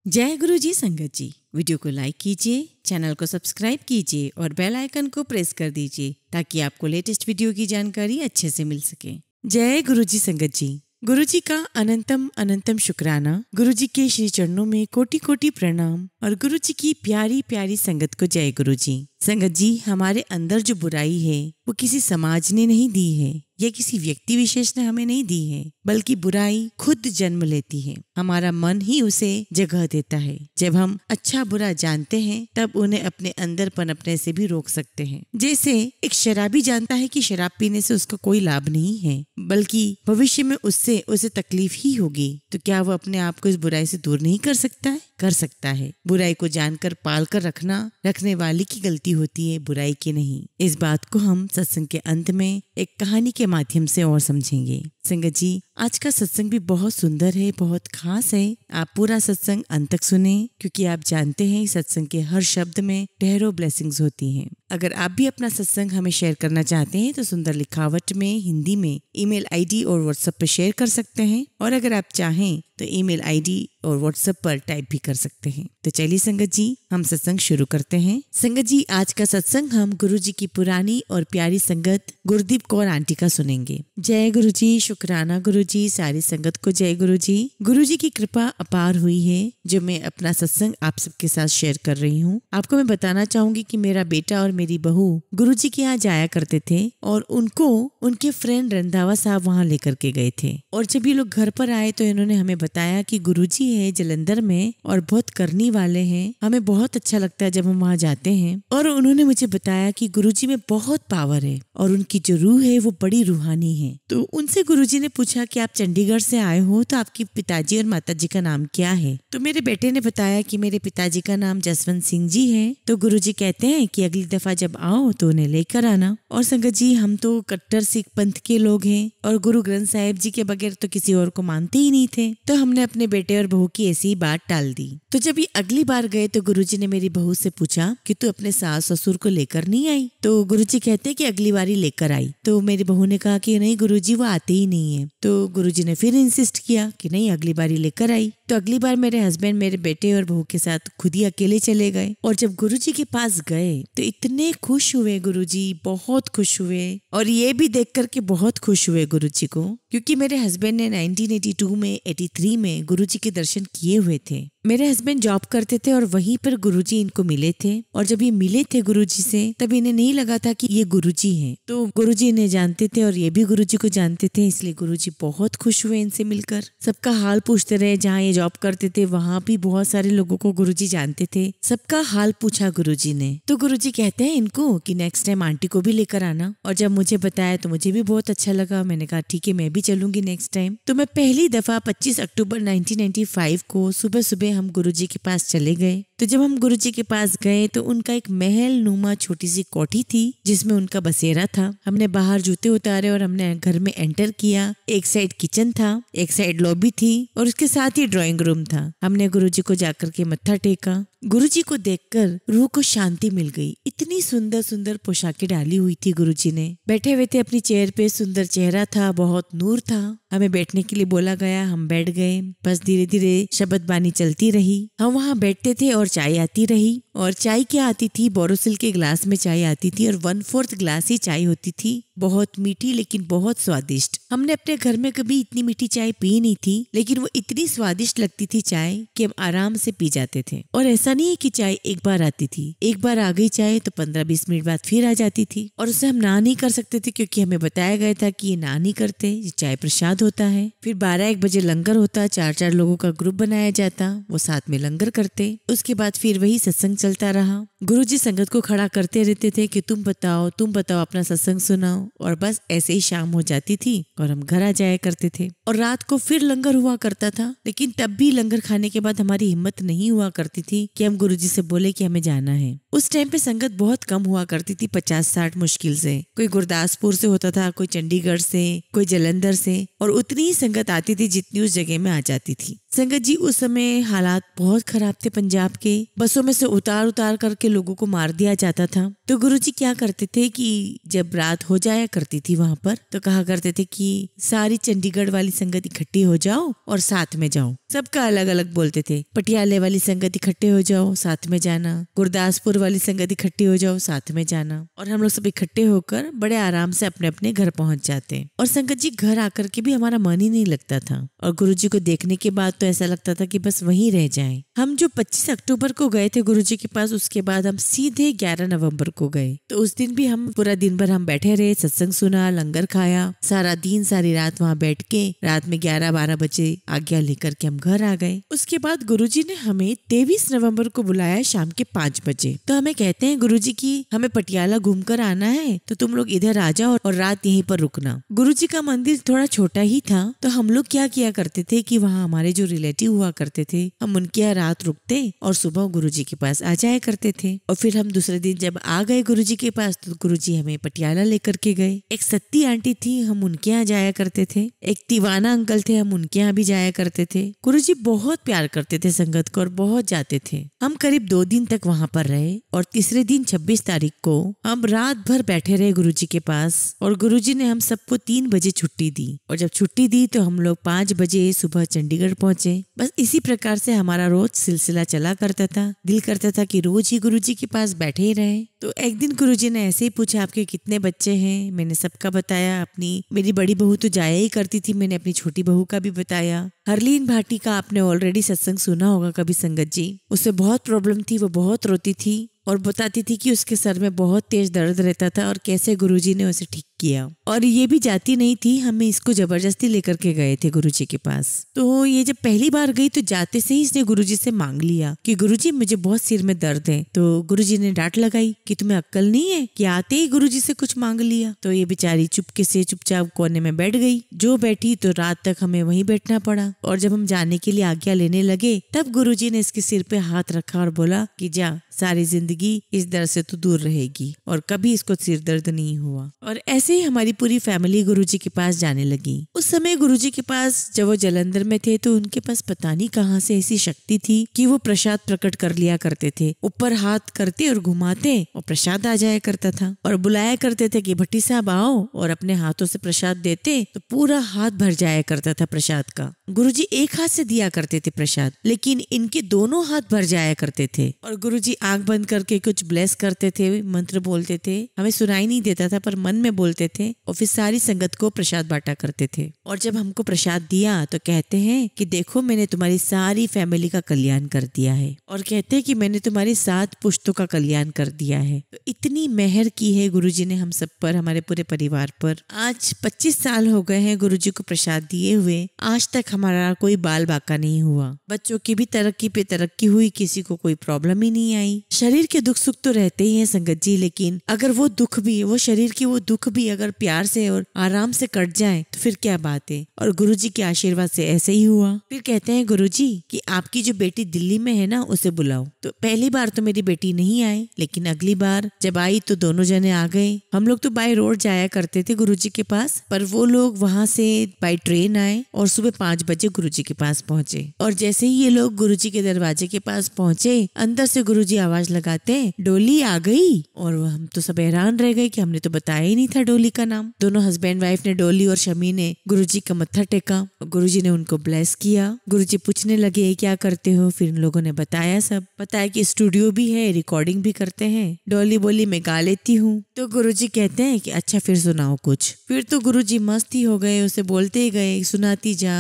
जय गुरु जी संगत जी। वीडियो को लाइक कीजिए, चैनल को सब्सक्राइब कीजिए और बेल आइकन को प्रेस कर दीजिए ताकि आपको लेटेस्ट वीडियो की जानकारी अच्छे से मिल सके। जय गुरु जी संगत जी। गुरु जी का अनंतम अनंतम शुक्राना। गुरु जी के श्री चरणों में कोटि कोटि प्रणाम और गुरु जी की प्यारी प्यारी संगत को जय गुरु जी। संगत जी, हमारे अंदर जो बुराई है वो किसी समाज ने नहीं दी है या किसी व्यक्ति विशेष ने हमें नहीं दी है, बल्कि बुराई खुद जन्म लेती है। हमारा मन ही उसे जगह देता है। जब हम अच्छा बुरा जानते हैं तब उन्हें अपने अंदर पनपने से भी रोक सकते हैं। जैसे एक शराबी जानता है कि शराब पीने से उसको कोई लाभ नहीं है, बल्कि भविष्य में उससे उसे तकलीफ ही होगी, तो क्या वो अपने आप को इस बुराई से दूर नहीं कर सकता है? कर सकता है। बुराई को जानकर पाल कर रखने वाले की गलती होती है, बुराई की नहीं। इस बात को हम सत्संग के अंत में एक कहानी के माध्यम से और समझेंगे। संगत जी, आज का सत्संग भी बहुत सुंदर है, बहुत खास है। आप पूरा सत्संग अंत तक सुने, क्योंकि आप जानते हैं सत्संग के हर शब्द में ढेरों ब्लेसिंग्स होती हैं। अगर आप भी अपना सत्संग हमें शेयर करना चाहते हैं तो सुंदर लिखावट में हिंदी में ईमेल आईडी और व्हाट्सएप पर शेयर कर सकते हैं, और अगर आप चाहें तो ईमेल आईडी और व्हाट्सएप पर टाइप भी कर सकते हैं। तो चलिए संगत जी, हम सत्संग शुरू करते हैं। संगत जी, आज का सत्संग हम गुरु जी की पुरानी और प्यारी संगत गुरदीप कौर आंटी का सुनेंगे। जय गुरु जी, शुक्राना गुरु जी, सारी संगत को जय गुरु जी। गुरु जी की कृपा अपार हुई है जो मैं अपना सत्संग आप सबके साथ शेयर कर रही हूँ। आपको मैं बताना चाहूंगी कि मेरा बेटा और मेरी बहू गुरु जी के यहाँ जाया करते थे और उनको उनके फ्रेंड रंधावा साहब वहाँ लेकर के गए थे। और जब ये लोग घर पर आए तो इन्होंने हमें बताया कि गुरु जी है जलंधर में और बहुत करनी वाले हैं। हमें बहुत अच्छा लगता है जब हम वहाँ जाते हैं। और उन्होंने मुझे बताया कि गुरु जी में बहुत पावर है और उनकी जो रूह है वो बड़ी रूहानी है। तो उनसे गुरु जी ने पूछा कि आप चंडीगढ़ से आए हो तो आपके पिताजी और माताजी का नाम क्या है? तो मेरे बेटे ने बताया कि मेरे पिताजी का नाम जसवंत सिंह जी है। तो गुरु जी कहते हैं कि अगली दफा जब आओ तो उन्हें लेकर आना। और संगत जी, हम तो कट्टर सिख पंथ के लोग हैं और गुरु ग्रंथ साहिब जी के बगैर तो किसी और को मानते ही नहीं थे। तो हमने अपने बेटे और बहू की ऐसी ही बात टाल दी। तो जब ये अगली बार गए तो गुरुजी ने मेरी बहू से पूछा कि तू अपने सास ससुर को लेकर नहीं आई? तो गुरुजी कहते हैं कि अगली बार ही लेकर आई। तो मेरी बहू ने कहा कि नहीं गुरुजी, वो आते ही नहीं है। तो गुरुजी ने फिर इंसिस्ट किया कि नहीं, अगली बार ही लेकर आई। तो अगली बार मेरे हस्बैंड मेरे बेटे और बहू के साथ खुद ही अकेले चले गए। और जब गुरुजी के पास गए तो इतने खुश हुए गुरुजी, बहुत खुश हुए। और ये भी देख करके बहुत खुश हुए गुरुजी को, क्योंकि मेरे हस्बैंड ने 1982 में 83 में गुरुजी के दर्शन किए हुए थे। मेरे हस्बैंड जॉब करते थे और वहीं पर गुरुजी इनको मिले थे। और जब ये मिले थे गुरुजी से तब इन्हें नहीं लगा था कि ये गुरुजी हैं। तो गुरुजी इन्हें जानते थे और ये भी गुरुजी को जानते थे, इसलिए गुरुजी बहुत खुश हुए इनसे मिलकर। सबका हाल पूछते रहे। जहाँ ये जॉब करते थे वहाँ भी बहुत सारे लोगों को गुरुजी जानते थे। सबका हाल पूछा गुरुजी ने। तो गुरुजी कहते हैं इनको कि नेक्स्ट टाइम आंटी को भी लेकर आना। और जब मुझे बताया तो मुझे भी बहुत अच्छा लगा। मैंने कहा ठीक है, मैं भी चलूंगी नेक्स्ट टाइम। तो मैं पहली दफा 25 अक्टूबर 1995 को सुबह सुबह हम गुरुजी के पास चले गए। तो जब हम गुरुजी के पास गए तो उनका एक महल नुमा छोटी सी कोठी थी जिसमें उनका बसेरा था। हमने बाहर जूते उतारे और हमने घर में एंटर किया। एक साइड किचन था, एक साइड लॉबी थी और उसके साथ ही ड्राइंग रूम था। हमने गुरुजी को जाकर के मत्था टेका। गुरुजी को देखकर रूह को शांति मिल गई। इतनी सुंदर सुंदर पोशाकें डाली हुई थी गुरुजी ने। बैठे हुए थे अपनी चेयर पे, सुंदर चेहरा था, बहुत नूर था। हमें बैठने के लिए बोला गया, हम बैठ गए। बस धीरे धीरे शब्द बानी चलती रही। हम वहाँ बैठते थे और चाय आती रही। और चाय क्या आती थी, बोरोसिल के ग्लास में चाय आती थी और 1/4 ग्लास ही चाय होती थी। बहुत मीठी लेकिन बहुत स्वादिष्ट। हमने अपने घर में कभी इतनी मीठी चाय पी नहीं थी, लेकिन वो इतनी स्वादिष्ट लगती थी चाय कि हम आराम से पी जाते थे। और ऐसा नहीं है कि चाय एक बार आती थी, एक बार आ गई चाय तो 15-20 मिनट बाद फिर आ जाती थी। और उसे हम ना नहीं कर सकते थे, क्योंकि हमें बताया गया था कि ये ना नहीं करते, ये चाय प्रसाद होता है। फिर 12-1 बजे लंगर होता, 4-4 लोगों का ग्रुप बनाया जाता, वो साथ में लंगर करते। उसके बाद फिर वही सत्संग चलता रहा। गुरुजी संगत को खड़ा करते रहते थे कि तुम बताओ अपना सत्संग सुनाओ। और बस ऐसे ही शाम हो जाती थी और हम घर आ जाया करते थे। और रात को फिर लंगर हुआ करता था, लेकिन तब भी लंगर खाने के बाद हमारी हिम्मत नहीं हुआ करती थी कि हम गुरुजी से बोले कि हमें जाना है। उस टाइम पे संगत बहुत कम हुआ करती थी, 50-60 मुश्किल से। कोई गुरदासपुर से होता था, कोई चंडीगढ़ से, कोई जलंधर से, और उतनी ही संगत आती थी जितनी उस जगह में आ जाती थी। संगत जी उस समय हालात बहुत खराब थे पंजाब के। बसों में से उतार उतार करके लोगों को मार दिया जाता था। तो गुरुजी क्या करते थे कि जब रात हो जाया करती थी वहां पर, तो कहा करते थे कि सारी चंडीगढ़ वाली संगत इकट्ठी हो जाओ और साथ में जाओ। सबका अलग अलग बोलते थे। पटियाले वाली संगत इकट्ठे हो जाओ, साथ में जाना। गुरदासपुर वाली संगत इकट्ठी हो जाओ, साथ में जाना। और हम लोग सब इकट्ठे होकर बड़े आराम से अपने अपने घर पहुंच जाते। और संगत जी घर आकर के भी हमारा मन ही नहीं लगता था। और गुरुजी को देखने के बाद तो ऐसा लगता था कि बस वहीं रह जाएं। हम जो 25 अक्टूबर को गए थे गुरुजी के पास, उसके बाद हम सीधे 11 नवंबर को गए। तो उस दिन भी हम पूरा दिन भर हम बैठे रहे, सत्संग सुना, लंगर खाया, सारा दिन सारी रात वहाँ बैठ के रात में 11-12 बजे आज्ञा लेकर के हम घर आ गए। उसके बाद गुरुजी ने हमें 23 नवंबर को बुलाया शाम के 5 बजे। तो हमें कहते हैं गुरुजी की हमें पटियाला घूमकर आना है, तो तुम लोग इधर आ जाओ और रात यहीं पर रुकना। गुरुजी का मंदिर थोड़ा छोटा ही था, तो हम लोग क्या किया करते थे कि वहाँ हमारे जो रिलेटिव हुआ करते थे, हम उनके यहाँ रात रुकते और सुबह गुरुजी के पास आ जाया करते थे। और फिर हम दूसरे दिन जब आ गए गुरुजी के पास, तो गुरुजी हमें पटियाला लेकर के गए। एक सत्ती आंटी थी, हम उनके यहाँ जाया करते थे। एक तिवाना अंकल थे, हम उनके यहाँ भी जाया करते थे। गुरुजी बहुत प्यार करते थे संगत को और बहुत जाते थे। हम करीब 2 दिन तक वहाँ पर रहे और तीसरे दिन 26 तारीख को हम रात भर बैठे रहे गुरुजी के पास। और गुरुजी ने हम सबको 3 बजे छुट्टी दी। और जब छुट्टी दी तो हम लोग 5 बजे सुबह चंडीगढ़ पहुंचे। बस इसी प्रकार से हमारा रोज सिलसिला चला करता था। दिल करता था कि रोज ही गुरुजी के पास बैठे ही रहे। तो एक दिन गुरुजी ने ऐसे ही पूछा, आपके कितने बच्चे हैं? मैंने सबका बताया। मेरी बड़ी बहू तो जाया ही करती थी, मैंने अपनी छोटी बहू का भी बताया। हरलीन भाटी का आपने ऑलरेडी सत्संग सुना होगा कभी संगत जी। उसे बहुत प्रॉब्लम थी, वो बहुत रोती थी और बताती थी कि उसके सर में बहुत तेज दर्द रहता था और कैसे गुरुजी ने उसे ठीक किया। और ये भी जाती नहीं थी, हमें इसको जबरदस्ती लेकर के गए थे गुरुजी के पास। तो ये जब पहली बार गई तो जाते से ही इसने गुरुजी से मांग लिया कि गुरुजी मुझे बहुत सिर में दर्द है। तो गुरुजी ने डांट लगाई कि तुम्हें अक्ल नहीं है कि आते ही गुरुजी से कुछ मांग लिया। तो ये बेचारी चुपके से चुपचाप कोने में बैठ गई। जो बैठी तो रात तक हमें वहीं बैठना पड़ा। और जब हम जाने के लिए आज्ञा लेने लगे तब गुरुजी ने इसके सिर पे हाथ रखा और बोला कि जा, सारी जिंदगी इस दर्द से तो दूर रहेगी। और कभी इसको सिर दर्द नहीं हुआ। और ऐसे ही हमारी पूरी फैमिली गुरुजी के पास जाने लगी। उस समय गुरुजी के पास जब वो जलंधर में थे तो उनके पास पता नहीं कहाँ से ऐसी शक्ति थी कि वो प्रसाद प्रकट कर लिया करते थे। ऊपर हाथ करते और घुमाते और प्रसाद आ जाया करता था। और बुलाया करते थे कि भट्टी साहब आओ, और अपने हाथों से प्रसाद देते तो पूरा हाथ भर जाया करता था प्रसाद का। गुरुजी एक हाथ से दिया करते थे प्रसाद, लेकिन इनके दोनों हाथ भर जाया करते थे। और गुरुजी आंख बंद करके कुछ ब्लेस करते थे, मंत्र बोलते थे। हमें सुनाई नहीं देता था पर मन में बोलते थे और फिर सारी संगत को प्रसाद बांटा करते थे। और जब हमको प्रसाद दिया तो कहते हैं कि देखो मैंने तुम्हारी सारी फैमिली का कल्याण कर दिया है। और कहते हैं कि मैंने तुम्हारी 7 पुश्तों का कल्याण कर दिया है। तो इतनी मेहर की है गुरुजी ने हम सब पर, हमारे पूरे परिवार पर। आज 25 साल हो गए हैं गुरुजी को प्रसाद दिए हुए। आज तक हमारा कोई बाल बाका नहीं हुआ। बच्चों की भी तरक्की पे तरक्की हुई, किसी को कोई प्रॉब्लम ही नहीं आई। शरीर के दुख सुख तो रहते ही हैं संगत जी, लेकिन अगर वो दुख भी, वो शरीर की वो दुख भी अगर प्यार से और आराम से कट जाए तो फिर क्या बात है। और गुरुजी के आशीर्वाद से ऐसे ही हुआ। फिर कहते हैं गुरुजी कि आपकी जो बेटी दिल्ली में है ना, उसे बुलाओ। तो पहली बार तो मेरी बेटी नहीं आई, लेकिन अगली बार जब आई तो दोनों जने आ गए। हम लोग तो बाय रोड जाया करते थे गुरुजी के पास, पर वो लोग वहाँ से बाय ट्रेन आए और सुबह 5 बजे गुरुजी के पास पहुंचे। और जैसे ही ये लोग गुरुजी के दरवाजे के पास पहुंचे, अंदर से गुरुजी आवाज लगाते डोली आ गई। और हम तो सब हैरान रह गए कि हमने तो बताया ही नहीं था डोली का नाम। दोनों हस्बैंड वाइफ ने, डोली और शमी ने, गुरुजी का मत्था टेका। गुरुजी ने उनको ब्लेस किया। गुरुजी पूछने लगे क्या करते हो? फिर इन लोगों ने बताया, सब बताया कि स्टूडियो भी है, रिकॉर्डिंग भी करते हैं। डोली बोली मैं गा लेती हूँ। तो गुरुजी कहते हैं कि अच्छा फिर सुनाओ कुछ। फिर तो गुरुजी मस्त ही हो गए, उसे बोलते ही गए, सुनाती जा।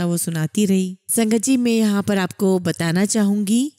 वो सुनाती रही। संगत जी मैं यहाँ पर आपको बताना चाहूंगी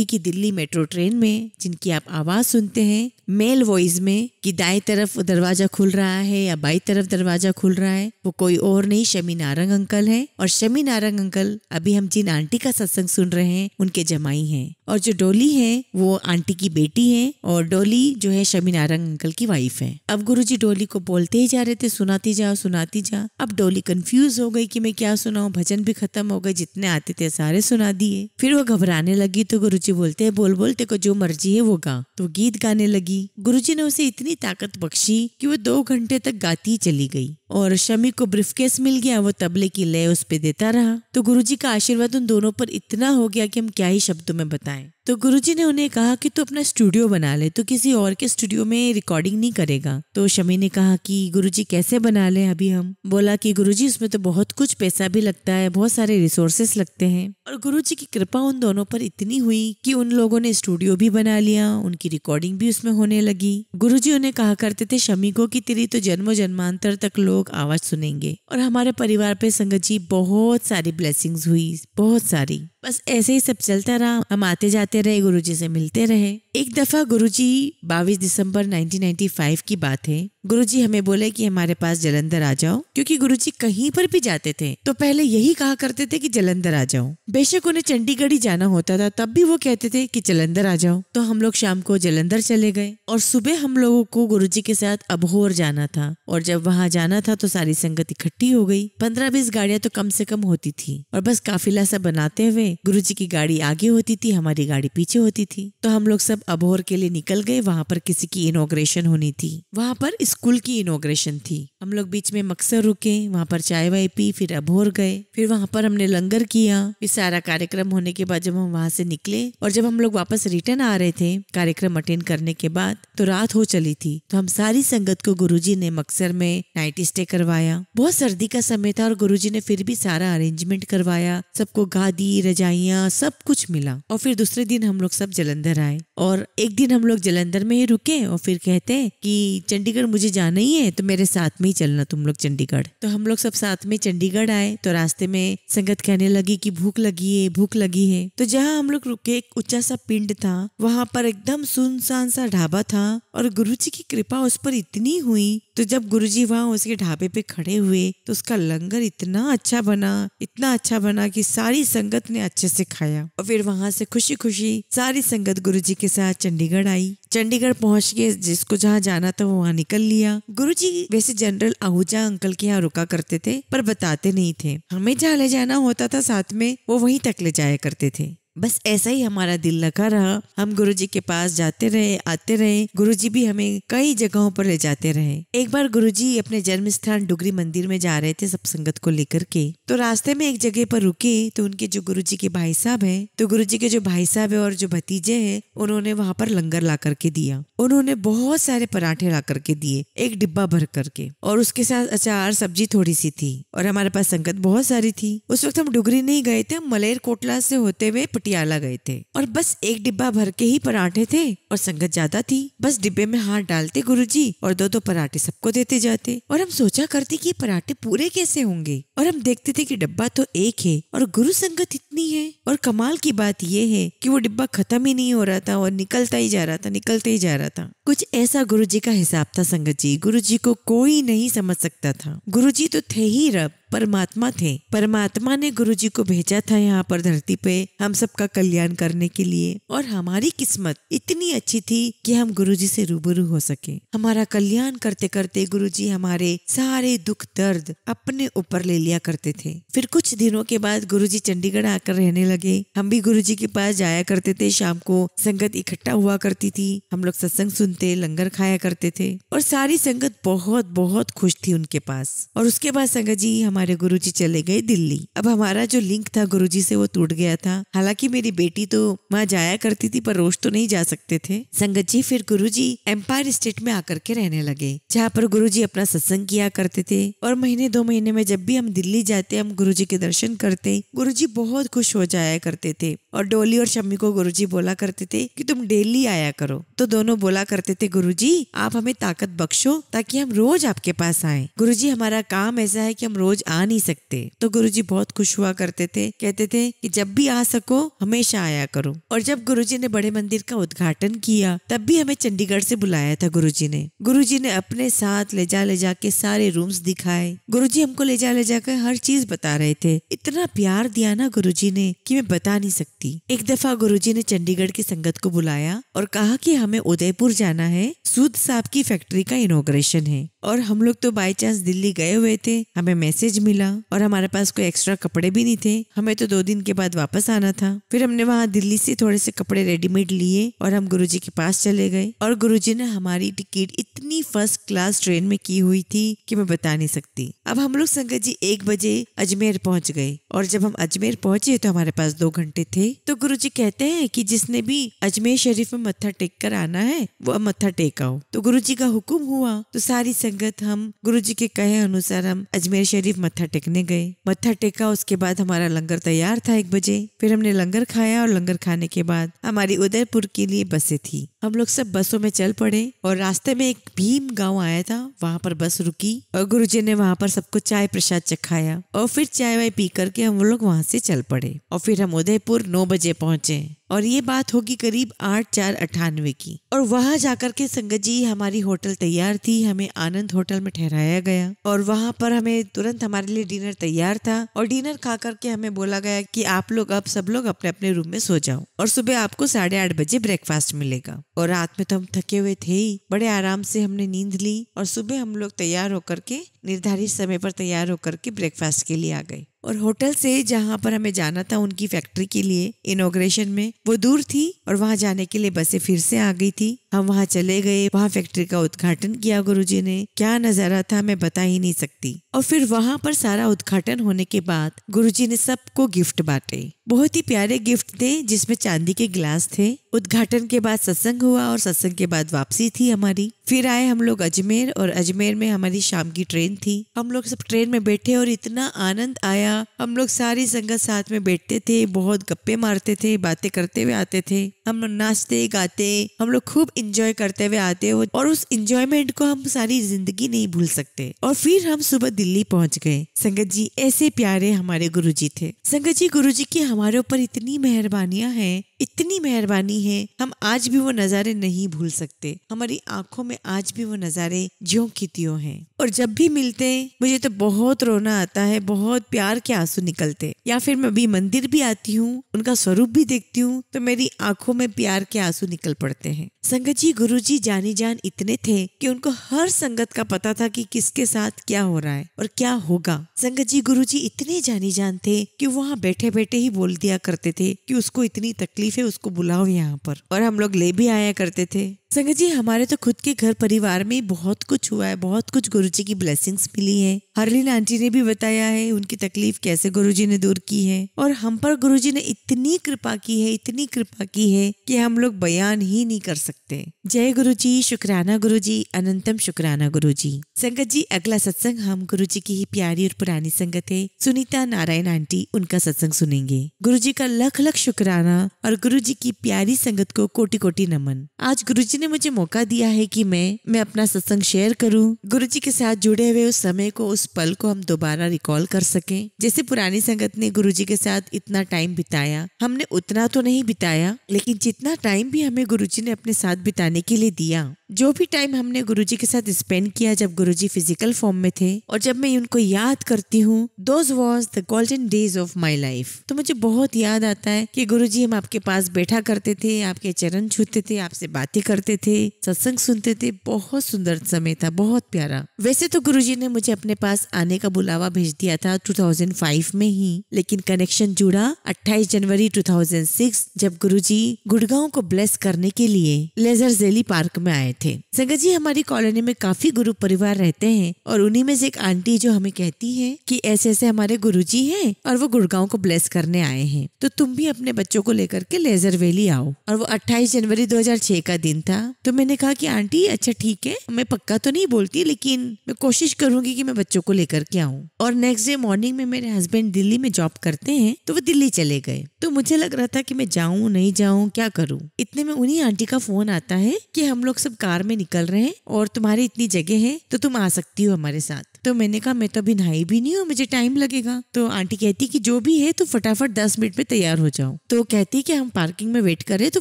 कि दिल्ली मेट्रो ट्रेन में जिनकी आप आवाज सुनते हैं मेल वॉइस में कि दाएं तरफ दरवाजा खुल रहा है या बाई तरफ दरवाजा खुल रहा है, वो कोई और नहीं शमी नारंग अंकल है। और शमी नारंग अंकल अभी हम जिन आंटी का सत्संग सुन रहे हैं उनके जमाई हैं। और जो डोली है वो आंटी की बेटी है और डोली जो है शमी नारंग अंकल की वाइफ है। अब गुरुजी डोली को बोलते ही जा रहे थे सुनाती जा। अब डोली थोड़ी कंफ्यूज हो गई कि मैं क्या सुनाऊं। भजन भी खत्म हो गए, जितने आते थे सारे सुना दिए। फिर वो घबराने लगी तो गुरुजी बोलते हैं बोल बोल, तेको जो मर्जी है वो गा। तो गीत गाने लगी। गुरुजी ने उसे इतनी ताकत बख्शी कि वो 2 घंटे तक गाती ही चली गई। और शमी को ब्रीफकेस मिल गया, वो तबले की लय उस पे देता रहा। तो गुरुजी का आशीर्वाद उन दोनों पर इतना हो गया कि हम क्या ही शब्दों में बताएं। तो गुरुजी ने उन्हें कहा कि तू अपना स्टूडियो बना ले, तो किसी और के स्टूडियो में रिकॉर्डिंग नहीं करेगा। तो शमी ने कहा कि गुरुजी कैसे बना ले अभी हम। बोला कि गुरुजी उसमें तो बहुत कुछ पैसा भी लगता है, बहुत सारे रिसोर्सेस लगते हैं। और गुरुजी की कृपा उन दोनों पर इतनी हुई कि उन लोगों ने स्टूडियो भी बना लिया, उनकी रिकॉर्डिंग भी उसमें होने लगी। गुरुजी उन्हें कहा करते थे शमी को कि तेरी तो जन्मों जन्मांतर तक लोग आवाज सुनेंगे। और हमारे परिवार पे संगत जी बहुत सारी ब्लेसिंग्स हुई, बहुत सारी। बस ऐसे ही सब चलता रहा, हम आते जाते रहे, गुरुजी से मिलते रहे। एक दफा गुरुजी 22 दिसंबर 1995 की बात है, गुरुजी हमें बोले कि हमारे पास जलंधर आ जाओ, क्योंकि गुरुजी कहीं पर भी जाते थे तो पहले यही कहा करते थे कि जलंधर आ जाओ। बेशक उन्हें चंडीगढ़ ही जाना होता था, तब भी वो कहते थे कि जलंधर आ जाओ। तो हम लोग शाम को जलंधर चले गए और सुबह हम लोगों को गुरुजी के साथ अबोहर जाना था। और जब वहाँ जाना था तो सारी संगत इकट्ठी हो गई। 15-20 गाड़ियां तो कम से कम होती थी। और बस काफिला सा बनाते हुए गुरुजी की गाड़ी आगे होती थी, हमारी गाड़ी पीछे होती थी। तो हम लोग सब अबोहर के लिए निकल गए। वहाँ पर किसी की इनॉग्रेशन होनी थी, वहाँ पर स्कूल की इनॉग्रेशन थी। हम लोग बीच में मक्सर रुके, वहाँ पर चाय वाय पी, फिर अबोहर गए। फिर वहाँ पर हमने लंगर किया। फिर सारा कार्यक्रम होने के बाद जब हम वहाँ से निकले और जब हम लोग वापस रिटर्न आ रहे थे कार्यक्रम अटेंड करने के बाद, तो रात हो चली थी। तो हम सारी संगत को गुरुजी ने मक्सर में नाइट स्टे करवाया। बहुत सर्दी का समय था और गुरुजी ने फिर भी सारा अरेंजमेंट करवाया, सबको गादी रजाइयाँ सब कुछ मिला। और फिर दूसरे दिन हम लोग सब जलंधर आए और एक दिन हम लोग जलंधर में ही रुके और फिर कहते हैं कि चंडीगढ़ मुझे जाना ही है, तो मेरे साथ में ही चलना तुम लोग चंडीगढ़। तो हम लोग सब साथ में चंडीगढ़ आए। तो रास्ते में संगत कहने लगी कि भूख लगी है, भूख लगी है। तो जहाँ हम लोग रुके एक ऊंचा सा पिंड था, वहाँ पर एकदम सुनसान सा ढाबा था और गुरुजी की कृपा उस पर इतनी हुई। तो जब गुरुजी वहाँ उसके ढाबे पे खड़े हुए तो उसका लंगर इतना अच्छा बना, इतना अच्छा बना कि सारी संगत ने अच्छे से खाया। और फिर वहाँ से खुशी खुशी सारी संगत गुरुजी के साथ चंडीगढ़ आई। चंडीगढ़ पहुंच के जिसको जहाँ जाना था वो वहाँ निकल लिया। गुरुजी वैसे जनरल आहूजा अंकल के यहाँ रुका करते थे पर बताते नहीं थे। हमें जहाँ ले जाना होता था साथ में वो वहीं तक ले जाया करते थे। बस ऐसा ही हमारा दिल लगा रहा। हम गुरुजी के पास जाते रहे, आते रहे। गुरुजी भी हमें कई जगहों पर ले जाते रहे। एक बार गुरुजी अपने जन्म स्थान डुगरी मंदिर में जा रहे थे सब संगत को लेकर के। तो रास्ते में एक जगह पर रुके तो उनके जो गुरुजी के भाई साहब है, तो गुरुजी के जो भाई साहब है और जो भतीजे है, उन्होंने वहाँ पर लंगर ला करके दिया। उन्होंने बहुत सारे पराठे ला करके दिए, एक डिब्बा भर करके, और उसके साथ अचार सब्जी थोड़ी सी थी। और हमारे पास संगत बहुत सारी थी। उस वक्त हम डुगरी नहीं गए थे, हम मलेर कोटला से होते हुए पटियाला गए थे। और बस एक डिब्बा भर के ही पराठे थे और संगत ज्यादा थी। बस डिब्बे में हाथ डालते गुरुजी और 2-2 पराठे सबको देते जाते। और हम सोचा करते कि पराठे पूरे कैसे होंगे। और हम देखते थे कि डिब्बा तो एक है और गुरु संगत इतनी है। और कमाल की बात यह है कि वो डिब्बा खत्म ही नहीं हो रहा था और निकलता ही जा रहा था, निकलते ही जा रहा था। कुछ ऐसा गुरुजी का हिसाब था संगत जी। गुरुजी को कोई नहीं समझ सकता था। गुरुजी तो थे ही रब, परमात्मा थे। परमात्मा ने गुरुजी को भेजा था यहाँ पर धरती पे हम सबका कल्याण करने के लिए। और हमारी किस्मत इतनी अच्छी थी कि हम गुरुजी से रूबरू हो सके। हमारा कल्याण करते करते गुरुजी हमारे सारे दुख दर्द अपने ऊपर ले लिया करते थे। फिर कुछ दिनों के बाद गुरुजी चंडीगढ़ आकर रहने लगे। हम भी गुरुजी के पास जाया करते थे। शाम को संगत इकट्ठा हुआ करती थी, हम लोग सत्संग सुनते, लंगर खाया करते थे और सारी संगत बहुत बहुत खुश थी उनके पास। और उसके बाद संगत जी हमारे गुरुजी चले गए दिल्ली। अब हमारा जो लिंक था गुरुजी से वो टूट गया था। हालांकि मेरी बेटी तो वहाँ जाया करती थी पर रोज तो नहीं जा सकते थे। संगत जी फिर गुरुजी एम्पायर स्टेट में आकर के रहने लगे, जहाँ पर गुरुजी अपना सत्संग किया करते थे। और महीने 2 महीने में जब भी हम दिल्ली जाते हम गुरुजी के दर्शन करते, गुरुजी बहुत खुश हो जाया करते थे। और डोली और शम्मी को गुरुजी बोला करते थे कि तुम डेली आया करो। तो दोनों बोला करते थे गुरुजी आप हमें ताकत बख्शो ताकि हम रोज आपके पास आए। गुरुजी हमारा काम ऐसा है कि हम रोज आ नहीं सकते। तो गुरुजी बहुत खुश हुआ करते थे, कहते थे कि जब भी आ सको हमेशा आया करो। और जब गुरुजी ने बड़े मंदिर का उद्घाटन किया तब भी हमें चंडीगढ़ से बुलाया था गुरुजी ने। गुरुजी ने अपने साथ ले जा के सारे रूम्स दिखाए। गुरुजी हमको ले जा कर हर चीज बता रहे थे। इतना प्यार दिया ना गुरुजी ने कि मैं बता नहीं सकती। एक दफा गुरुजी ने चंडीगढ़ की संगत को बुलाया और कहा कि हमें उदयपुर जाना है, सूद साहब की फैक्ट्री का इनॉग्रेशन है। और हम लोग तो बाय चांस दिल्ली गए हुए थे, हमें मैसेज मिला और हमारे पास कोई एक्स्ट्रा कपड़े भी नहीं थे, हमें तो 2 दिन के बाद वापस आना था। फिर हमने वहाँ दिल्ली से थोड़े से कपड़े रेडीमेड लिए और हम गुरुजी के पास चले गए और गुरुजी ने हमारी टिकट इतनी फर्स्ट क्लास ट्रेन में की हुई थी कि मैं बता नहीं सकती। अब हम लोग संगत जी 1 बजे अजमेर पहुंच गए और जब हम अजमेर पहुंचे तो हमारे पास 2 घंटे थे। तो गुरुजी कहते हैं कि जिसने भी अजमेर शरीफ में मत्था टेक कर आना है वो अब मत्था टेक आओ। तो गुरुजी का हुक्म हुआ तो सारी संगत हम गुरुजी के कहे अनुसार हम अजमेर शरीफ मत्था टेकने गए। मत्था टेका, उसके बाद हमारा लंगर तैयार था 1 बजे। फिर हमने लंगर खाया और लंगर खाने के बाद हमारी उदयपुर के लिए बसें थी। हम लोग सब बसों में चल पड़े और रास्ते में एक भीम गांव आया था, वहाँ पर बस रुकी और गुरुजी ने वहाँ पर सबको चाय प्रसाद चखाया और फिर चाय वाय पी करके हम लोग वहाँ से चल पड़े और फिर हम उदयपुर 9 बजे पहुंचे और ये बात होगी करीब 8/4/98 की। और वहां जाकर के संगत जी हमारी होटल तैयार थी, हमें आनंद होटल में ठहराया गया और वहां पर हमें तुरंत हमारे लिए डिनर तैयार था और डिनर खा करके हमें बोला गया कि आप लोग अब सब लोग अपने अपने रूम में सो जाओ और सुबह आपको 8:30 बजे ब्रेकफास्ट मिलेगा। और रात में तो हम थके हुए थे ही, बड़े आराम से हमने नींद ली और सुबह हम लोग तैयार होकर के निर्धारित समय पर तैयार होकर के ब्रेकफास्ट के लिए आ गए। और होटल से जहाँ पर हमें जाना था उनकी फैक्ट्री के लिए इनॉग्रेशन में, वो दूर थी और वहाँ जाने के लिए बसें फिर से आ गई थी। हम वहाँ चले गए, वहाँ फैक्ट्री का उद्घाटन किया गुरुजी ने। क्या नजारा था मैं बता ही नहीं सकती। और फिर वहाँ पर सारा उद्घाटन होने के बाद गुरुजी ने सबको गिफ्ट बांटे, बहुत ही प्यारे गिफ्ट थे जिसमें चांदी के गिलास थे। उद्घाटन के बाद सत्संग हुआ और सत्संग के बाद वापसी थी हमारी। फिर आए हम लोग अजमेर और अजमेर में हमारी शाम की ट्रेन थी। हम लोग सब ट्रेन में बैठे और इतना आनंद आया। हम लोग सारी संगत साथ में बैठते थे, बहुत गप्पे मारते थे, बातें करते हुए आते थे। हम लोग नाचते गाते, हम लोग खूब इंजॉय करते हुए आते और उस इंजॉयमेंट को हम सारी जिंदगी नहीं भूल सकते। और फिर हम सुबह दिल्ली पहुंच गए। संगत जी ऐसे प्यारे हमारे गुरुजी थे। संगत जी गुरुजी की हमारे ऊपर इतनी मेहरबानियां हैं, इतनी मेहरबानी है, हम आज भी वो नज़ारे नहीं भूल सकते। हमारी आंखों में आज भी वो नज़ारे ज्यों की त्यों हैं। और जब भी मिलते मुझे तो बहुत रोना आता है, बहुत प्यार के आंसू निकलते। या फिर मैं भी मंदिर भी आती हूँ, उनका स्वरूप भी देखती हूँ तो मेरी आंखों में प्यार के आंसू निकल पड़ते हैं। संगत जी गुरुजी जानी जान इतने थे कि उनको हर संगत का पता था कि किसके साथ क्या हो रहा है और क्या होगा। संगत जी गुरुजी इतने जानी जान थे कि वहाँ बैठे बैठे ही बोल दिया करते थे कि उसको इतनी तकलीफ है, उसको बुलाओ यहाँ पर, और हम लोग ले भी आया करते थे। संगत जी हमारे तो खुद के घर परिवार में बहुत कुछ हुआ है, बहुत कुछ गुरुजी की ब्लेसिंग्स मिली है। हरलीन आंटी ने भी बताया है उनकी तकलीफ कैसे गुरुजी ने दूर की है और हम पर गुरुजी ने इतनी कृपा की है, इतनी कृपा की है कि हम लोग बयान ही नहीं कर सकते। जय गुरुजी, शुक्राना गुरुजी, अनंतम शुक्राना गुरुजी। संगत जी अगला सत्संग हम गुरुजी की ही प्यारी और पुरानी संगत है सुनीता नारायण आंटी, उनका सत्संग सुनेंगे। गुरुजी का लख लख शुक्राना और गुरुजी की प्यारी संगत को कोटि कोटि नमन। आज गुरुजी ने मुझे मौका दिया है कि मैं अपना सत्संग शेयर करूं। गुरुजी के साथ जुड़े हुए उस समय को, उस पल को हम दोबारा रिकॉल कर सकें। जैसे पुरानी संगत ने गुरुजी के साथ इतना टाइम बिताया, हमने उतना तो नहीं बिताया, लेकिन जितना टाइम भी हमें गुरुजी ने अपने साथ बिताने के लिए दिया, जो भी टाइम हमने गुरुजी के साथ स्पेंड किया जब गुरुजी फिजिकल फॉर्म में थे, और जब मैं उनको याद करती हूँ, those was the golden days of my life, तो मुझे बहुत याद आता है कि गुरुजी हम आपके पास बैठा करते थे, आपके चरण छूते थे, आपसे बातें करते थे, सत्संग सुनते थे। बहुत सुंदर समय था, बहुत प्यारा। वैसे तो गुरुजी ने मुझे अपने पास आने का बुलावा भेज दिया था 2005 में ही, लेकिन कनेक्शन जुड़ा 28 जनवरी 2006 जब गुरुजी गुड़गांव को ब्लेस करने के लिए लेजर जेली पार्क में आए थे। संगत जी हमारी कॉलोनी में काफी गुरु परिवार रहते हैं और उन्हीं में से एक आंटी जो हमें कहती है कि ऐसे ऐसे हमारे गुरुजी हैं और वो गुड़गांव को ब्लेस करने आए हैं, तो तुम भी अपने बच्चों को लेकर के लेजर वैली आओ। और वो 28 जनवरी 2006 का दिन था। तो मैंने कहा कि आंटी अच्छा ठीक है, मैं पक्का तो नहीं बोलती, लेकिन मैं कोशिश करूंगी कि मैं बच्चों को लेकर के आऊँ। और नेक्स्ट डे मॉर्निंग में मेरे हस्बैंड दिल्ली में जॉब करते हैं, तो वो दिल्ली चले गए। तो मुझे लग रहा था कि मैं जाऊँ नहीं जाऊँ, क्या करूँ। इतने में उन्हीं आंटी का फोन आता है कि हम लोग सब कार में निकल रहे हैं और तुम्हारी इतनी जगह है तो तुम आ सकती हो हमारे साथ। तो मैंने कहा मैं तो अभी नहाई भी नहीं हूँ, मुझे टाइम लगेगा। तो आंटी कहती कि जो भी है तो फटाफट 10 मिनट में तैयार हो जाओ। तो कहती कि हम पार्किंग में वेट कर रहे हैं तो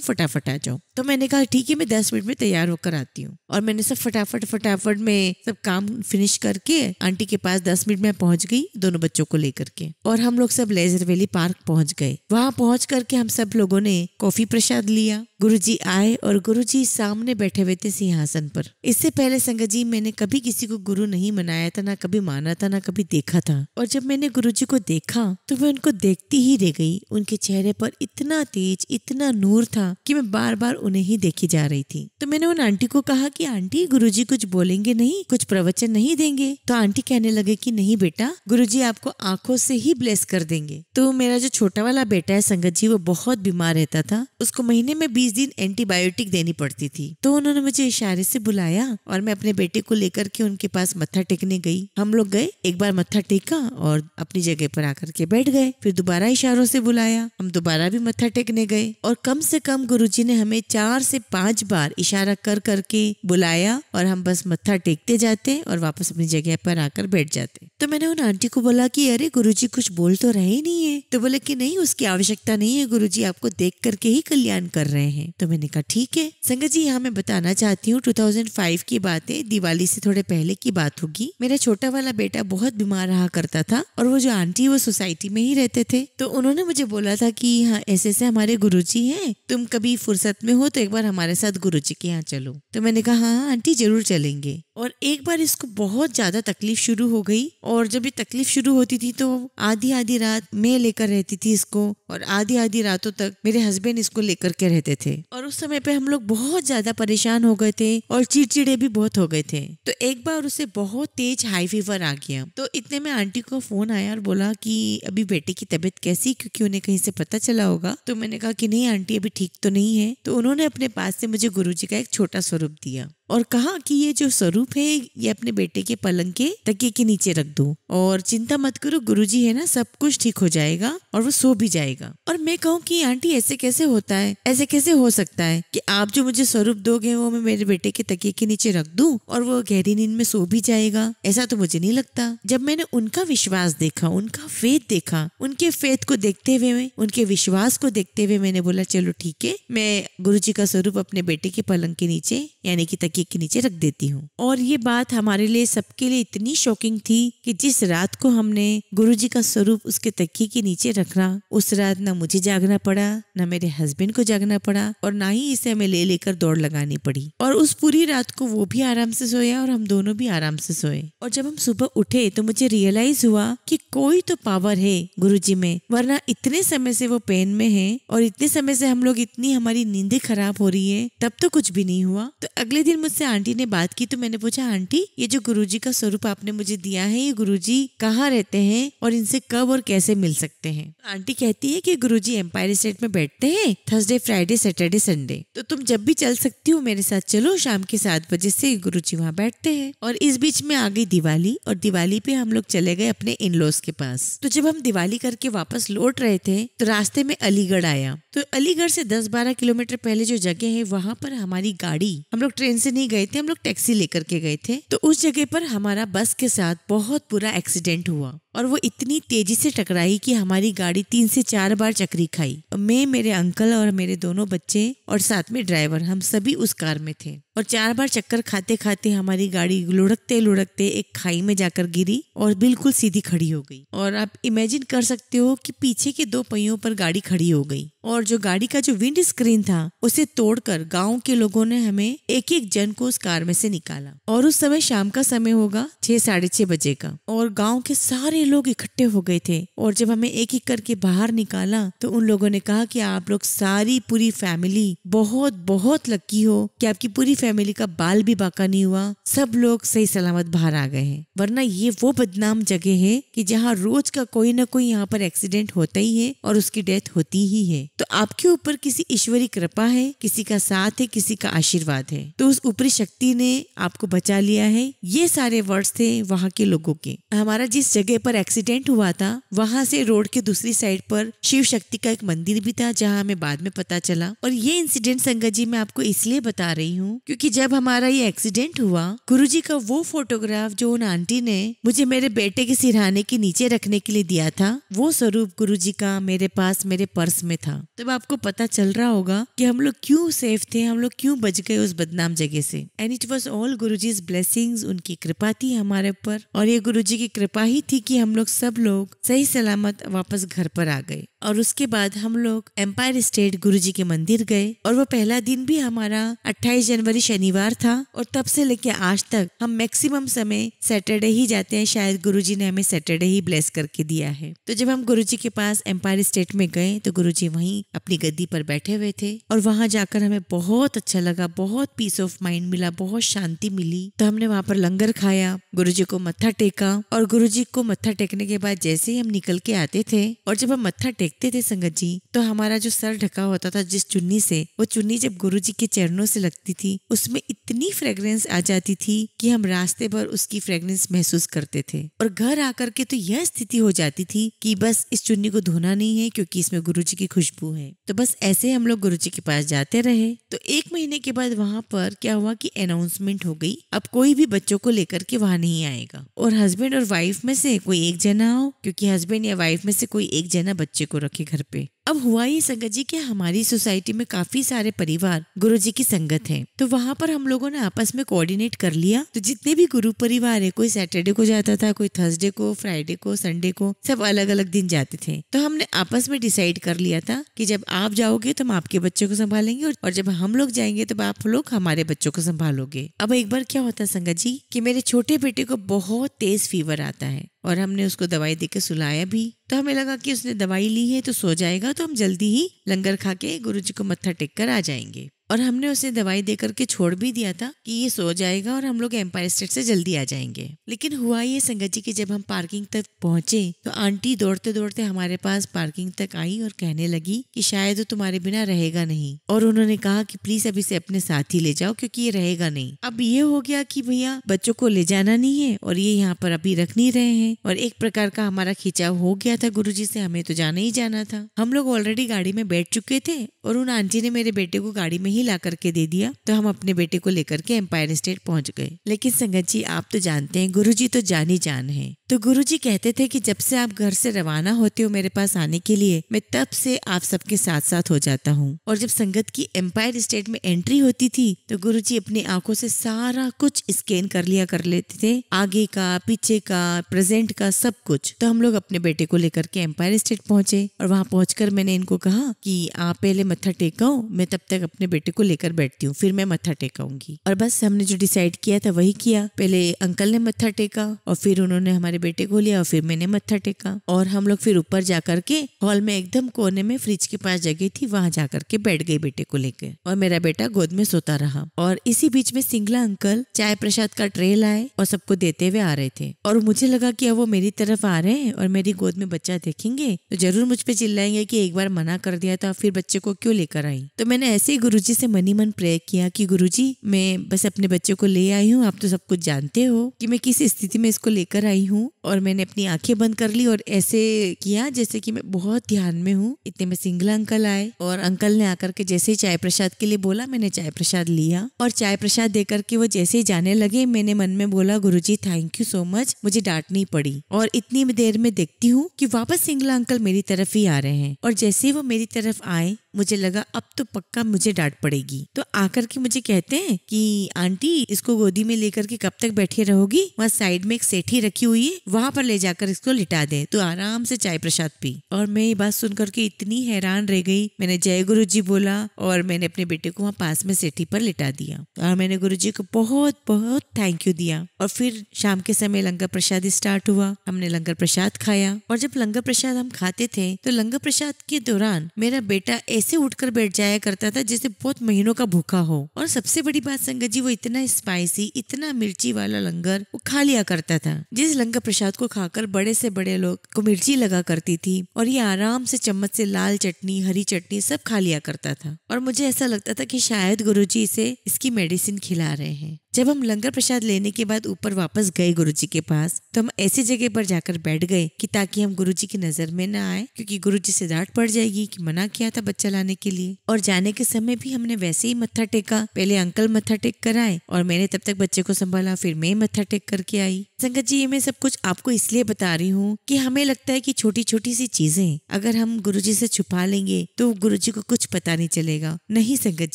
फटाफट आ जाओ। तो मैंने कहा ठीक है, मैं 10 मिनट में तैयार होकर आती हूँ। और मैंने सब फटाफट में सब काम फिनिश करके आंटी के पास 10 मिनट में पहुंच गई दोनों बच्चों को लेकर के। और हम लोग सब लेजर वैली पार्क पहुंच गए। वहां पहुंच करके हम सब लोगों ने कॉफी प्रसाद लिया। गुरुजी आए और गुरुजी सामने बैठे हुए थे सिंहासन पर। इससे पहले संगत जी मैंने कभी किसी को गुरु नहीं मनाया था, ना कभी माना था, ना कभी देखा था। और जब मैंने गुरुजी को देखा तो मैं उनको देखती ही रह गई। उनके चेहरे पर इतना तेज, इतना नूर था कि मैं बार बार उन्हें ही देखी जा रही थी। तो मैंने उन आंटी को कहा कि आंटी गुरुजी कुछ बोलेंगे नहीं, कुछ प्रवचन नहीं देंगे? तो आंटी कहने लगे कि नहीं बेटा, गुरुजी आपको आंखों से ही ब्लेस कर देंगे। तो मेरा जो छोटा वाला बेटा है संगत जी, वो बहुत बीमार रहता था। उसको महीने में 20 दिन एंटीबायोटिक देनी पड़ती थी। तो उन्होंने मुझे इशारे से बुलाया और मैं अपने बेटे को लेकर के उनके पास मत्था टेकने गई। हम लोग गए, एक बार मत्था टेका और अपनी जगह पर आकर के बैठ गए। फिर दोबारा इशारों से बुलाया, हम दोबारा भी मत्था टेकने गए। और कम से कम गुरुजी ने हमें 4 से 5 बार इशारा कर करके बुलाया और हम बस मत्था टेकते जाते और वापस अपनी जगह पर आकर बैठ जाते। तो मैंने उन आंटी को बोला कि अरे गुरुजी कुछ बोल तो रहे नहीं है। तो बोले कि नहीं, उसकी आवश्यकता नहीं है, गुरुजी आपको देख करके ही कल्याण कर रहे हैं। तो मैंने कहा ठीक है। संगत जी यहाँ मैं बताना चाहती हूँ 2005 की बात है, दिवाली से थोड़े पहले की बात होगी। मेरा छोटा वाला बेटा बहुत बीमार रहा करता था और वो जो आंटी वो सोसाइटी में ही रहते थे। तो उन्होंने मुझे बोला था कि हाँ ऐसे ऐसे हमारे गुरुजी हैं, तुम कभी फुर्सत में हो तो एक बार हमारे साथ गुरुजी के यहाँ चलो। तो मैंने कहा हाँ आंटी जरूर चलेंगे। और एक बार इसको बहुत ज्यादा तकलीफ शुरू हो गई और जब ये तकलीफ शुरू होती थी तो आधी आधी रात मैं लेकर रहती थी इसको और आधी आधी रातों तक मेरे हस्बैंड इसको लेकर के रहते थे। और उस समय पे हम लोग बहुत ज्यादा परेशान हो गए थे और चिड़चिड़े भी बहुत हो गए थे। तो एक बार उसे बहुत तेज हाई फीवर आ गया। तो इतने में आंटी को फोन आया और बोला कि अभी बेटे की तबीयत कैसी, क्योंकि उन्हें कहीं से पता चला होगा। तो मैंने कहा कि नहीं आंटी अभी ठीक तो नहीं है। तो उन्होंने अपने पास से मुझे गुरुजी का एक छोटा स्वरूप दिया और कहा कि ये जो स्वरूप है ये अपने बेटे के पलंग के तकिए के नीचे रख दो और चिंता मत करो, गुरुजी है ना, सब कुछ ठीक हो जाएगा और वो सो भी जाएगा। और मैं कहूँ कि आंटी ऐसे कैसे होता है, ऐसे कैसे हो सकता है कि आप जो मुझे स्वरूप दोगे वो मैं मेरे बेटे के तकिए के नीचे रख दूं और वो गहरी नींद में सो भी जाएगा? ऐसा तो मुझे नहीं लगता। जब मैंने उनका विश्वास देखा, उनका फेथ देखा, उनके फेथ को देखते हुए, उनके विश्वास को देखते हुए मैंने बोला चलो ठीक है, मैं गुरुजी का स्वरूप अपने बेटे के पलंग के नीचे यानी कि तकिए के नीचे रख देती हूँ। और ये बात हमारे लिए सबके लिए इतनी शॉकिंग थी कि जिस रात को हमने गुरुजी का स्वरूप उसके तकिए के नीचे रखा, उस रात ना मुझे जागना पड़ा, ना मेरे हस्बैंड को जागना पड़ा और ना ही इसे हमें ले लेकर दौड़ लगानी पड़ी। और उस पूरी रात को वो भी आराम से सोया और हम दोनों भी आराम से सोए। और जब हम सुबह उठे तो मुझे रियलाइज हुआ कि कोई तो पावर है गुरुजी में, वरना इतने समय से वो पेन में है और इतने समय से हम लोग इतनी हमारी नींदें खराब हो रही है, तब तो कुछ भी नहीं हुआ। तो अगले दिन मुझसे आंटी ने बात की तो मैंने पूछा आंटी ये जो गुरुजी का स्वरूप आपने मुझे दिया है, ये गुरुजी कहाँ रहते हैं और इनसे कब और कैसे मिल सकते हैं? आंटी कहती है कि गुरुजी एम्पायर स्टेट में बैठते हैं थर्सडे, फ्राइडे, सैटरडे, संडे। तो तुम जब भी चल सकती हो मेरे साथ चलो, शाम के 7 बजे से गुरुजी वहाँ बैठते हैं। और इस बीच में आ गई दिवाली और दिवाली पे हम लोग चले गए अपने इन लॉज के पास। तो जब हम दिवाली करके वापस लौट रहे थे तो रास्ते में अलीगढ़ आया। तो अलीगढ़ से 10-12 किलोमीटर पहले जो जगह है वहाँ पर हमारी गाड़ी, हम लोग ट्रेन से नहीं गए थे, हम लोग टैक्सी लेकर के गए थे। तो उस जगह पर हमारा बस के साथ बहुत बुरा एक्सीडेंट हुआ और वो इतनी तेजी से टकराई कि हमारी गाड़ी 3 से 4 बार चक्री खाई। मैं, मेरे अंकल और मेरे दोनों बच्चे और साथ में ड्राइवर, हम सभी उस कार में थे। और 4 बार चक्कर खाते खाते हमारी गाड़ी लुढ़कते लुढ़कते एक खाई में जाकर गिरी और बिल्कुल सीधी खड़ी हो गई। और आप इमेजिन कर सकते हो कि पीछे के 2 पहियों पर गाड़ी खड़ी हो गई और जो गाड़ी का जो विंड स्क्रीन था उसे तोड़कर गांव के लोगों ने हमें एक एक जन को उस कार में से निकाला। और उस समय शाम का समय होगा, 6-6:30 बजे का, और गांव के सारे लोग इकट्ठे हो गए थे। और जब हमें एक एक करके बाहर निकाला तो उन लोगों ने कहा कि आप लोग सारी पूरी फैमिली बहुत बहुत लकी हो कि आपकी पूरी फैमिली का बाल भी बाका नहीं हुआ, सब लोग सही सलामत बाहर आ गए हैं। वरना ये वो बदनाम जगह है कि जहाँ रोज का कोई ना कोई यहाँ पर एक्सीडेंट होता ही है और उसकी डेथ होती ही है। तो आपके ऊपर किसी ईश्वरी कृपा है, किसी का साथ है, किसी का आशीर्वाद है, तो उस ऊपरी शक्ति ने आपको बचा लिया है। ये सारे वर्ड्स थे वहाँ के लोगों के। हमारा जिस जगह पर पर एक्सीडेंट हुआ था वहाँ से रोड के दूसरी साइड पर शिव शक्ति का एक मंदिर भी था, जहाँ हमें बाद में पता चला। और ये इंसिडेंट संगत जी मैं आपको इसलिए बता रही हूँ क्योंकि जब हमारा ये एक्सीडेंट हुआ, गुरुजी का वो फोटोग्राफ जो उन आंटी ने मुझे मेरे बेटे के सिरहाने के नीचे रखने के लिए दिया था, वो स्वरूप गुरुजी का मेरे पास मेरे पर्स में था। तब आपको पता चल रहा होगा कि हम लोग क्यों सेफ थे, हम लोग क्यों बच गए उस बदनाम जगह से। And it was all Guruji's blessings, उनकी कृपा थी हमारे ऊपर। और ये गुरुजी की कृपा ही थी कि हम लोग सब लोग सही सलामत वापस घर पर आ गए। और उसके बाद हम लोग एम्पायर स्टेट गुरुजी के मंदिर गए। और वो पहला दिन भी हमारा 28 जनवरी शनिवार था। और तब से लेके आज तक हम मैक्सिमम समय सैटरडे ही जाते हैं। शायद गुरुजी ने हमें सैटरडे ही ब्लेस करके दिया है। तो जब हम गुरुजी के पास एम्पायर स्टेट में गए तो गुरुजी वहीं अपनी गद्दी पर बैठे हुए थे। और वहां जाकर हमें बहुत अच्छा लगा, बहुत पीस ऑफ माइंड मिला, बहुत शांति मिली। तो हमने वहां पर लंगर खाया, गुरुजी को मत्था टेका। और गुरुजी को मत्था टेकने के बाद जैसे ही हम निकल के आते थे और जब हम मत्था टेकते थे संगत जी, तो हमारा जो सर ढका होता था जिस चुन्नी से, वो चुन्नी जब गुरुजी के चरणों से लगती थी उसमें इतनी फ्रेग्रेंस आ जाती थी कि हम रास्ते भर उसकी फ्रेग्रेंस महसूस करते थे। और घर आकर के तो यह स्थिति हो जाती थी कि बस इस चुन्नी को धोना नहीं है क्योंकि इसमें गुरुजी की खुशबू है। तो बस ऐसे हम लोग गुरुजी के पास जाते रहे। तो 1 महीने के बाद वहां पर क्या हुआ कि अनाउंसमेंट हो गई, अब कोई भी बच्चों को लेकर के वहां नहीं आएगा और हस्बैंड और वाइफ में से कोई एक जना हो, क्योंकि हस्बैंड या वाइफ में से कोई एक जना बच्चे को रखे घर पे। अब हुआ ये संगत जी कि हमारी सोसाइटी में काफी सारे परिवार गुरुजी की संगत है। तो वहां पर हम लोगों ने आपस में कोऑर्डिनेट कर लिया। तो जितने भी गुरु परिवार है, कोई सैटरडे को जाता था, कोई थर्सडे को, फ्राइडे को, संडे को, सब अलग अलग दिन जाते थे। तो हमने आपस में डिसाइड कर लिया था कि जब आप जाओगे तो हम आपके बच्चों को संभालेंगे और जब हम लोग जाएंगे तो आप लोग हमारे बच्चों को संभालोगे। अब एक बार क्या होता संगत जी कि मेरे छोटे बेटे को बहुत तेज फीवर आता है और हमने उसको दवाई देकर सुलाया भी। तो हमें लगा कि उसने दवाई ली है तो सो जाएगा, तो हम जल्दी ही लंगर खा के गुरुजी को मत्था टेक कर आ जाएंगे। और हमने उसे दवाई दे करके छोड़ भी दिया था कि ये सो जाएगा और हम लोग एम्पायर स्टेट से जल्दी आ जाएंगे। लेकिन हुआ ये संगत जी कि जब हम पार्किंग तक पहुंचे तो आंटी दौड़ते दौड़ते हमारे पास पार्किंग तक आई और कहने लगी कि शायद वो तुम्हारे बिना रहेगा नहीं। और उन्होंने कहा कि प्लीज अब इसे अपने साथ ही ले जाओ क्योंकि ये रहेगा नहीं। अब ये हो गया कि भैया बच्चों को ले जाना नहीं है और ये यहाँ पर अभी रख नहीं रहे हैं। और एक प्रकार का हमारा खिंचाव हो गया था गुरुजी से, हमें तो जाना ही जाना था। हम लोग ऑलरेडी गाड़ी में बैठ चुके थे और उन आंटी ने मेरे बेटे को गाड़ी में ही ला करके दे दिया। तो हम अपने बेटे को लेकर के एम्पायर स्टेट पहुंच गए। लेकिन संगत जी आप तो जानते हैं गुरुजी तो जानी जान है। तो गुरुजी कहते थे कि जब से आप घर से रवाना होते हो मेरे पास आने के लिए, मैं तब से आप सबके साथ साथ हो जाता हूँ। और जब संगत की एम्पायर स्टेट में एंट्री होती थी तो गुरुजी अपनी आंखों से सारा कुछ स्कैन कर लिया कर लेते थे, आगे का, पीछे का, प्रेजेंट का, सब कुछ। तो हम लोग अपने बेटे को लेकर के एम्पायर स्टेट पहुंचे और वहां पहुंचकर मैंने इनको कहा कि आप पहले मत्था टेकाओ, मैं तब तक अपने बेटे को लेकर बैठती हूँ, फिर मैं मत्था टेकाऊंगी। और बस हमने जो डिसाइड किया था वही किया। पहले अंकल ने मत्था टेका और फिर उन्होंने हमारे बेटे को लिया और फिर मैंने मत्था टेका। और हम लोग फिर ऊपर जाकर के हॉल में एकदम कोने में फ्रिज के पास जगह थी, वहां जाकर के बैठ गई बेटे को लेकर और मेरा बेटा गोद में सोता रहा। और इसी बीच में सिंगला अंकल चाय प्रसाद का ट्रे लाए और सबको देते हुए आ रहे थे। और मुझे लगा कि अब वो मेरी तरफ आ रहे हैं और मेरी गोद में बच्चा देखेंगे तो जरूर मुझ पे चिल्लाएंगे कि एक बार मना कर दिया था फिर बच्चे को क्यों लेकर आई। तो मैंने ऐसे ही गुरुजी से मनी मन प्रे किया कि गुरुजी मैं बस अपने बच्चे को ले आई हूँ, आप तो सब कुछ जानते हो कि मैं किस स्थिति में इसको लेकर आई हूँ। और मैंने अपनी आंखें बंद कर ली और ऐसे किया जैसे कि मैं बहुत ध्यान में हूँ। इतने में सिंगला अंकल आए और अंकल ने आकर के जैसे ही चाय प्रसाद के लिए बोला, मैंने चाय प्रसाद लिया और चाय प्रसाद देकर के वो जैसे ही जाने लगे मैंने मन में बोला गुरुजी थैंक यू सो मच, मुझे डांटनी पड़ी। और इतनी देर में देखती हूँ कि वापस सिंगला अंकल मेरी तरफ ही आ रहे हैं और जैसे ही वो मेरी तरफ आए मुझे लगा अब तो पक्का मुझे डांट पड़ेगी। तो आकर के मुझे कहते हैं कि आंटी इसको गोदी में लेकर के कब तक बैठे रहोगी, वहाँ साइड में एक सेठी रखी हुई है वहां पर ले जाकर इसको लिटा दे, तो आराम से चाय प्रसाद पी। और मैं ये बात सुनकर के इतनी हैरान रह गई। मैंने जय गुरु जी बोला और मैंने अपने बेटे को वहाँ पास में सेठी पर लिटा दिया और मैंने गुरु जी को बहुत बहुत थैंक यू दिया। और फिर शाम के समय लंगर प्रसाद स्टार्ट हुआ, हमने लंगर प्रसाद खाया। और जब लंगर प्रसाद हम खाते थे तो लंगर प्रसाद के दौरान मेरा बेटा ऐसे उठकर बैठ जाया करता था जैसे बहुत महीनों का भूखा हो। और सबसे बड़ी बात संगत जी वो इतना स्पाइसी, इतना मिर्ची वाला लंगर वो खा लिया करता था। जिस लंगर प्रसाद को खाकर बड़े से बड़े लोग को मिर्ची लगा करती थी और ये आराम से चम्मच से लाल चटनी, हरी चटनी सब खा लिया करता था। और मुझे ऐसा लगता था कि शायद गुरुजी इसे इसकी मेडिसिन खिला रहे हैं। जब हम लंगर प्रसाद लेने के बाद ऊपर वापस गए गुरुजी के पास, तो हम ऐसी जगह पर जाकर बैठ गए कि ताकि हम गुरुजी की नजर में न आए, क्योंकि गुरुजी से डांट पड़ जाएगी कि मना किया था बच्चा लाने के लिए। और जाने के समय भी हमने वैसे ही मत्था टेका। पहले अंकल मत्था टेक कर आए और मैंने तब तक बच्चे को संभाला, फिर मैं मत्था टेक करके आई। संगत जी, ये मैं सब कुछ आपको इसलिए बता रही हूँ कि हमें लगता है कि छोटी छोटी सी चीजें अगर हम गुरुजी से छुपा लेंगे तो गुरुजी को कुछ पता नहीं चलेगा। नहीं संगत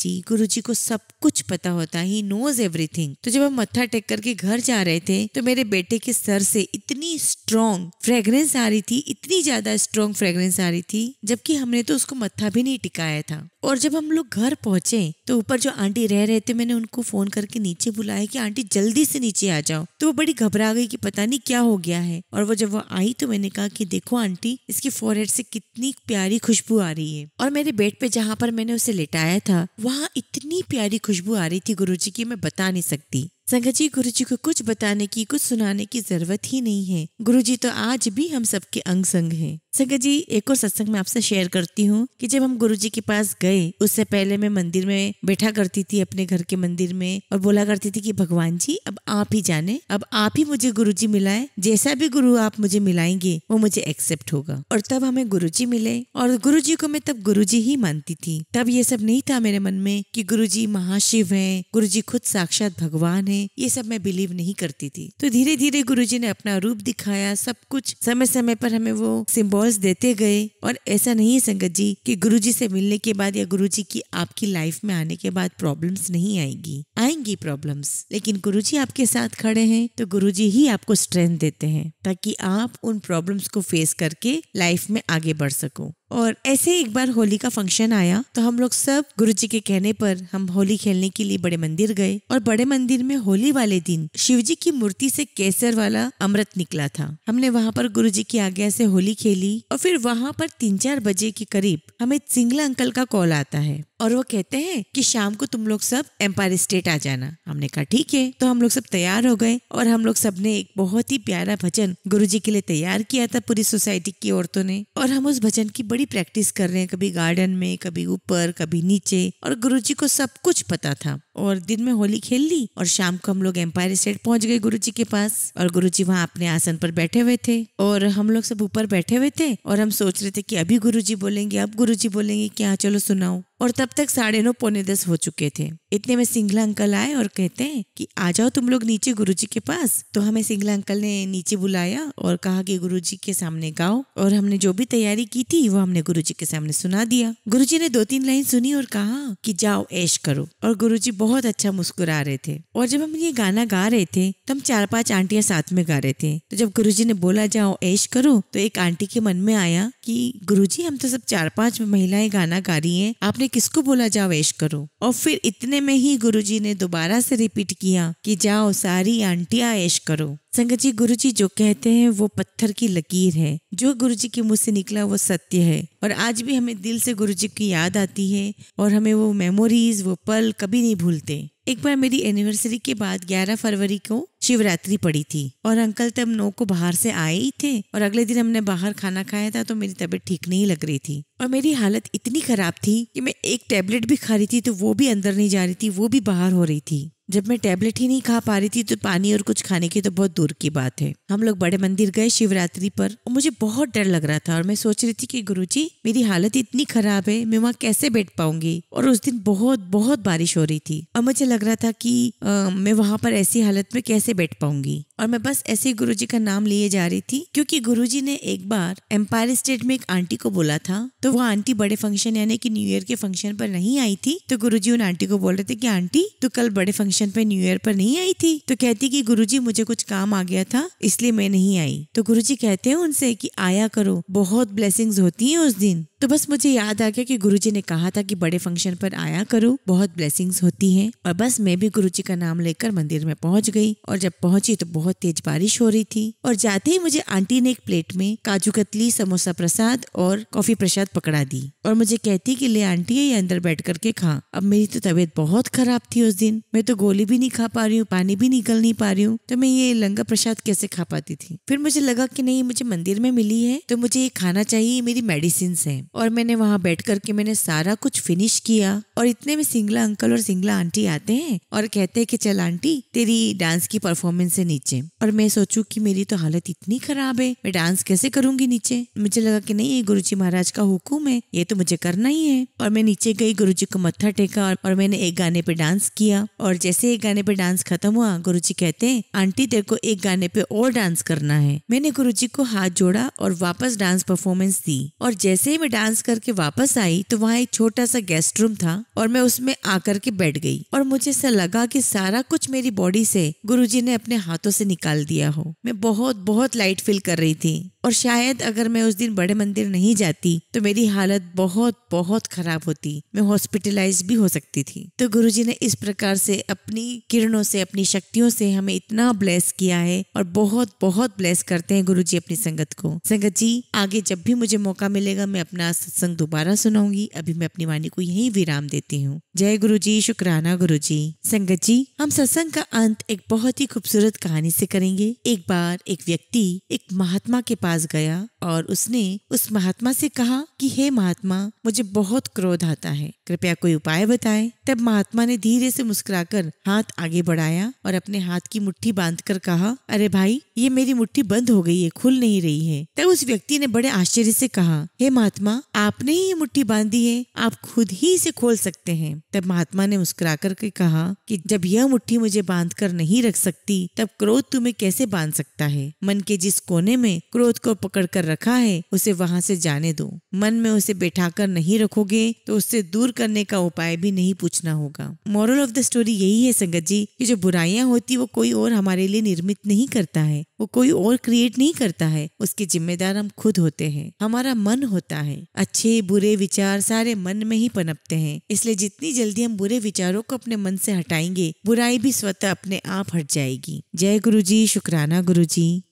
जी, गुरुजी को सब कुछ पता होता है, ही नोज एवरीथिंग। तो जब हम मत्था टेक करके घर जा रहे थे तो मेरे बेटे के सर से इतनी स्ट्रॉन्ग फ्रेग्रेंस आ रही थी, इतनी ज्यादा स्ट्रॉन्ग फ्रेग्रेंस आ रही थी, जबकि हमने तो उसको मत्था भी नहीं टिकाया था। और जब हम लोग घर पहुंचे तो ऊपर जो आंटी रह रहे थे, मैंने उनको फोन करके नीचे बुलाया कि आंटी जल्दी से नीचे आ जाओ। तो वो बड़ी घबरा गई कि पता नहीं क्या हो गया है। और वो जब वो आई तो मैंने कहा कि देखो आंटी, इसकी फोरहेड से कितनी प्यारी खुशबू आ रही है। और मेरे बेड पे जहाँ पर मैंने उसे लिटाया था वहाँ इतनी प्यारी खुशबू आ रही थी गुरुजी की, मैं बता नहीं सकती। संगत जी, गुरुजी को कुछ बताने की, कुछ सुनाने की जरूरत ही नहीं है। गुरुजी तो आज भी हम सबके अंग संग हैं। संगत जी, एक और सत्संग मैं आपसे शेयर करती हूँ कि जब हम गुरुजी के पास गए, उससे पहले मैं मंदिर में बैठा करती थी, अपने घर के मंदिर में, और बोला करती थी कि भगवान जी अब आप ही जाने, अब आप ही मुझे गुरुजी मिलाए, जैसा भी गुरु आप मुझे मिलाएंगे वो मुझे एक्सेप्ट होगा। और तब हमें गुरुजी मिले और गुरुजी को मैं तब गुरुजी ही मानती थी। तब ये सब नहीं था मेरे मन में कि गुरुजी महाशिव है, गुरुजी खुद साक्षात भगवान है, ये सब मैं बिलीव नहीं करती थी। तो धीरे धीरे गुरुजी ने अपना रूप दिखाया, सब कुछ समय समय पर हमें वो सिंबल्स देते गए। और ऐसा नहीं है संगत जी कि गुरुजी से मिलने के बाद या गुरुजी की आपकी लाइफ में आने के बाद प्रॉब्लम्स नहीं आएगी, आएंगी प्रॉब्लम्स, लेकिन गुरुजी आपके साथ खड़े हैं तो गुरुजी ही आपको स्ट्रेंथ देते हैं ताकि आप उन प्रॉब्लम्स को फेस करके लाइफ में आगे बढ़ सको। और ऐसे एक बार होली का फंक्शन आया तो हम लोग सब गुरुजी के कहने पर हम होली खेलने के लिए बड़े मंदिर गए। और बड़े मंदिर में होली वाले दिन शिवजी की मूर्ति से केसर वाला अमृत निकला था। हमने वहाँ पर गुरुजी की आज्ञा से होली खेली और फिर वहाँ पर 3-4 बजे के करीब हमें सिंगला अंकल का कॉल आता है और वो कहते हैं कि शाम को तुम लोग सब एम्पायर स्टेट आ जाना। हमने कहा ठीक है। तो हम लोग सब तैयार हो गए और हम लोग सबने एक बहुत ही प्यारा भजन गुरुजी के लिए तैयार किया था, पूरी सोसाइटी की औरतों ने। और हम उस भजन की बड़ी प्रैक्टिस कर रहे हैं, कभी गार्डन में, कभी ऊपर, कभी नीचे। और गुरुजी को सब कुछ पता था। और दिन में होली खेल ली और शाम को हम लोग एम्पायर स्टेट पहुंच गए गुरुजी के पास। और गुरुजी वहाँ अपने आसन पर बैठे हुए थे और हम लोग सब ऊपर बैठे हुए थे और हम सोच रहे थे कि अभी गुरुजी बोलेंगे, अब गुरुजी बोलेंगे क्या, चलो सुनाओ। और तब तक 9:30 पौने 10 हो चुके थे। इतने में सिंगला अंकल आए और कहते हैं कि आ जाओ तुम लोग नीचे गुरुजी के पास। तो हमें सिंगला अंकल ने नीचे बुलाया और कहा कि गुरुजी के सामने गाओ। और हमने जो भी तैयारी की थी वो हमने गुरुजी के सामने सुना दिया। गुरुजी ने 2-3 लाइन सुनी और कहा कि जाओ ऐश करो। और गुरुजी बहुत अच्छा मुस्कुरा रहे थे। और जब हम ये गाना गा रहे थे तो हम 4-5 आंटियां साथ में गा रहे थे। तो जब गुरुजी ने बोला जाओ ऐश करो तो एक आंटी के मन में आया कि गुरुजी हम तो सब 4-5 महिलाएं गाना गा रही हैं, आपने किसको बोला जाओ ऐश करो। और फिर इतने में ही गुरुजी ने दोबारा से रिपीट किया कि जाओ सारी आंटियां ऐश करो। संगत जी, गुरुजी जो कहते हैं वो पत्थर की लकीर है। जो गुरुजी के मुंह से निकला वो सत्य है। और आज भी हमें दिल से गुरुजी की याद आती है और हमें वो मेमोरीज, वो पल कभी नहीं भूलते। एक बार मेरी एनिवर्सरी के बाद 11 फरवरी को शिवरात्रि पड़ी थी और अंकल तब 9 को बाहर से आए ही थे। और अगले दिन हमने बाहर खाना खाया था तो मेरी तबीयत ठीक नहीं लग रही थी और मेरी हालत इतनी खराब थी कि मैं एक टैबलेट भी खा रही थी तो वो भी अंदर नहीं जा रही थी, वो भी बाहर हो रही थी। जब मैं टैबलेट ही नहीं खा पा रही थी तो पानी और कुछ खाने की तो बहुत दूर की बात है। हम लोग बड़े मंदिर गए शिवरात्रि पर और मुझे बहुत डर लग रहा था और मैं सोच रही थी कि गुरुजी मेरी हालत इतनी खराब है, मैं वहाँ कैसे बैठ पाऊंगी। और उस दिन बहुत बहुत बारिश हो रही थी और मुझे लग रहा था कि मैं वहाँ पर ऐसी हालत में कैसे बैठ पाऊंगी। और मैं बस ऐसे ही गुरुजी का नाम लिए जा रही थी क्योंकि गुरुजी ने एक बार एम्पायर स्टेट में एक आंटी को बोला था। तो वो आंटी बड़े फंक्शन यानी कि न्यू ईयर के फंक्शन पर नहीं आई थी। तो गुरुजी उन आंटी को बोल रहे थे कि आंटी तू कल बड़े फंक्शन पे न्यू ईयर पर नहीं आई थी। तो कहती कि गुरुजी मुझे कुछ काम आ गया था इसलिए मैं नहीं आई। तो गुरुजी कहते हैं उनसे कि आया करो, बहुत ब्लेसिंग्स होती हैं उस दिन। तो बस मुझे याद आ गया कि गुरुजी ने कहा था कि बड़े फंक्शन पर आया करो, बहुत ब्लेसिंग्स होती हैं। और बस मैं भी गुरुजी का नाम लेकर मंदिर में पहुंच गई और जब पहुंची तो बहुत बहुत तेज बारिश हो रही थी और जाते ही मुझे आंटी ने एक प्लेट में काजू कतली, समोसा प्रसाद और कॉफी प्रसाद पकड़ा दी और मुझे कहती कि ले आंटी ये अंदर बैठ करके खा। अब मेरी तो तबीयत बहुत खराब थी उस दिन, मैं तो गोली भी नहीं खा पा रही हूँ, पानी भी निकल नहीं पा रही हूँ, तो मैं ये लंगर प्रसाद कैसे खा पाती थी। फिर मुझे लगा कि नहीं, मुझे मंदिर में मिली है तो मुझे ये खाना चाहिए, मेरी मेडिसिन है। और मैंने वहां बैठ करके मैंने सारा कुछ फिनिश किया और इतने में सिंगला अंकल और सिंगला आंटी आते हैं और कहते हैं कि चल आंटी तेरी डांस की परफॉर्मेंस है नीचे। और मैं सोचूं कि मेरी तो हालत इतनी खराब है, मैं डांस कैसे करूंगी नीचे। मुझे लगा कि नहीं, ये गुरुजी महाराज का हुक्म है, ये तो मुझे करना ही है। और मैं नीचे गई, गुरुजी को मत्था टेका और मैंने एक गाने पे डांस किया। और जैसे एक गाने पे डांस खत्म हुआ, गुरुजी कहते हैं आंटी तेरे को एक गाने पे और डांस करना है। मैंने गुरुजी को हाथ जोड़ा और वापस डांस परफॉर्मेंस दी। और जैसे ही मैं डांस करके वापस आई तो वहाँ एक छोटा सा गेस्ट रूम था और मैं उसमें आकर के बैठ गई और मुझे ऐसा लगा कि सारा कुछ मेरी बॉडी से गुरुजी ने अपने हाथों से निकाल दिया हो। मैं बहुत बहुत लाइट फील कर रही थी और शायद अगर मैं उस दिन बड़े मंदिर नहीं जाती तो मेरी हालत बहुत बहुत खराब होती, मैं हॉस्पिटलाइज भी हो सकती थी। तो गुरुजी ने इस प्रकार से अपनी किरणों से, अपनी शक्तियों से हमें इतना ब्लेस किया है और बहुत बहुत ब्लेस करते हैं गुरुजी अपनी संगत को। संगत जी, आगे जब भी मुझे मौका मिलेगा मैं अपना सत्संग दोबारा सुनाऊंगी। अभी मैं अपनी वाणी को यहीं विराम देती हूँ। जय गुरुजी, शुक्राना गुरुजी। संगत जी, हम सत्संग का अंत एक बहुत ही खूबसूरत कहानी से करेंगे। एक बार एक व्यक्ति एक महात्मा के पास गया और उसने उस महात्मा से कहा कि हे महात्मा, मुझे बहुत क्रोध आता है, कृपया कोई उपाय बताएं। तब महात्मा ने धीरे से मुस्कुराकर हाथ आगे बढ़ाया और अपने हाथ की मुट्ठी बांधकर कहा, अरे भाई, ये मेरी मुट्ठी बंद हो गई है, खुल नहीं रही है। तब उस व्यक्ति ने बड़े आश्चर्य से कहा, हे महात्मा, आपने ही ये मुट्ठी बांधी है, आप खुद ही इसे खोल सकते हैं। तब महात्मा ने मुस्कुरा कर के कहा कि जब यह मुट्ठी मुझे बांध कर नहीं रख सकती तब क्रोध तुम्हें कैसे बांध सकता है। मन के जिस कोने में क्रोध को पकड़ कर रखा है उसे वहां से जाने दो। मन में उसे बैठा कर नहीं रखोगे तो उससे दूर करने का उपाय भी नहीं पूछना होगा। मोरल ऑफ द स्टोरी यही है संगत जी कि जो बुराइयां होती वो कोई और हमारे लिए निर्मित नहीं करता है, वो कोई और क्रिएट नहीं करता है, उसके जिम्मेदार हम खुद होते हैं, हमारा मन होता है। अच्छे बुरे विचार सारे मन में ही पनपते हैं, इसलिए जितनी जल्दी हम बुरे विचारों को अपने मन से हटाएंगे बुराई भी स्वतः अपने आप हट जाएगी। जय गुरुजी, शुक्राना गुरुजी।